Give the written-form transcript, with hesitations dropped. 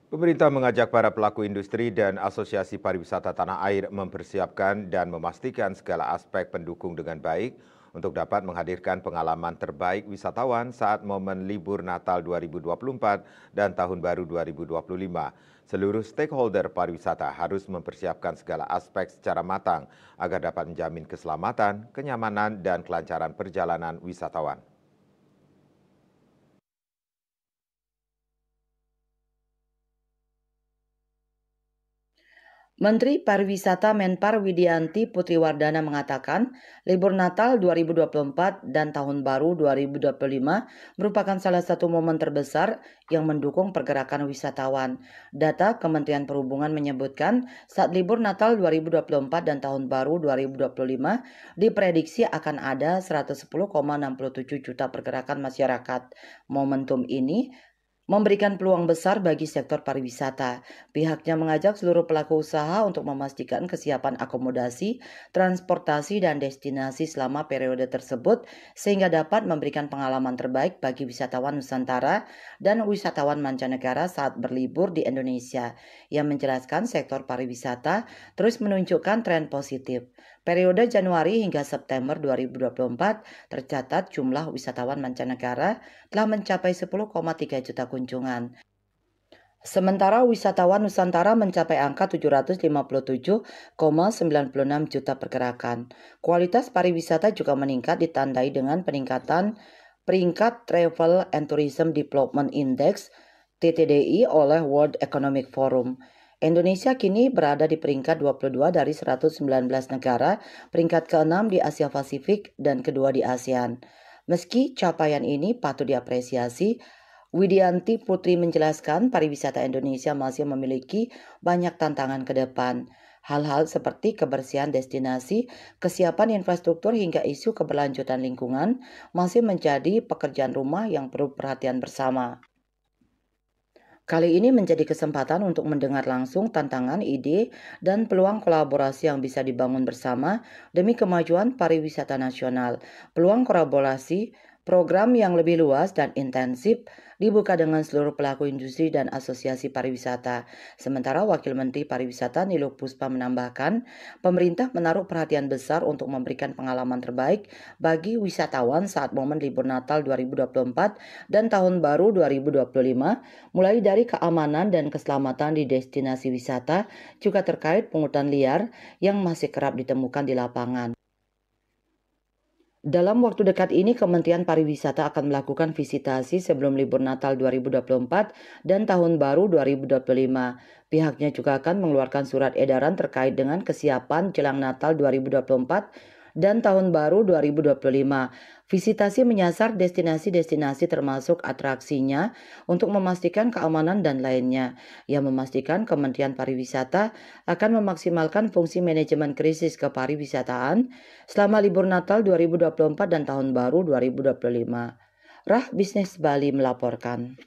Pemerintah mengajak para pelaku industri dan asosiasi pariwisata tanah air mempersiapkan dan memastikan segala aspek pendukung dengan baik untuk dapat menghadirkan pengalaman terbaik wisatawan saat momen libur Natal 2024 dan Tahun Baru 2025. Seluruh stakeholder pariwisata harus mempersiapkan segala aspek secara matang agar dapat menjamin keselamatan, kenyamanan, dan kelancaran perjalanan wisatawan. Menteri Pariwisata Menpar Widianti Putriwardana mengatakan, libur Natal 2024 dan Tahun Baru 2025 merupakan salah satu momen terbesar yang mendukung pergerakan wisatawan. Data Kementerian Perhubungan menyebutkan, saat libur Natal 2024 dan Tahun Baru 2025 diprediksi akan ada 110,67 juta pergerakan masyarakat. Momentum ini memberikan peluang besar bagi sektor pariwisata. Pihaknya mengajak seluruh pelaku usaha untuk memastikan kesiapan akomodasi, transportasi, dan destinasi selama periode tersebut sehingga dapat memberikan pengalaman terbaik bagi wisatawan Nusantara dan wisatawan mancanegara saat berlibur di Indonesia. Ia menjelaskan sektor pariwisata terus menunjukkan tren positif. Periode Januari hingga September 2024 tercatat jumlah wisatawan mancanegara telah mencapai 10,3 juta kunjungan. Sementara wisatawan Nusantara mencapai angka 757,96 juta pergerakan. Kualitas pariwisata juga meningkat ditandai dengan peningkatan peringkat Travel and Tourism Development Index (TTDI) oleh World Economic Forum. Indonesia kini berada di peringkat 22 dari 119 negara, peringkat ke-6 di Asia Pasifik dan kedua di ASEAN. Meski capaian ini patut diapresiasi, Widianti Putri menjelaskan pariwisata Indonesia masih memiliki banyak tantangan ke depan. Hal-hal seperti kebersihan destinasi, kesiapan infrastruktur hingga isu keberlanjutan lingkungan masih menjadi pekerjaan rumah yang perlu perhatian bersama. Kali ini menjadi kesempatan untuk mendengar langsung tantangan, ide, dan peluang kolaborasi yang bisa dibangun bersama demi kemajuan pariwisata nasional. Peluang kolaborasi, program yang lebih luas dan intensif dibuka dengan seluruh pelaku industri dan asosiasi pariwisata. Sementara Wakil Menteri Pariwisata Nilo Puspa menambahkan, pemerintah menaruh perhatian besar untuk memberikan pengalaman terbaik bagi wisatawan saat momen libur Natal 2024 dan Tahun Baru 2025, mulai dari keamanan dan keselamatan di destinasi wisata, juga terkait pungutan liar yang masih kerap ditemukan di lapangan. Dalam waktu dekat ini, Kementerian Pariwisata akan melakukan visitasi sebelum libur Natal 2024 dan Tahun Baru 2025. Pihaknya juga akan mengeluarkan surat edaran terkait dengan kesiapan jelang Natal 2024 dan Tahun Baru 2025. Visitasi menyasar destinasi-destinasi termasuk atraksinya untuk memastikan keamanan dan lainnya. Ia memastikan Kementerian Pariwisata akan memaksimalkan fungsi manajemen krisis kepariwisataan selama libur Natal 2024 dan Tahun Baru 2025. Rah Bisnis Bali melaporkan.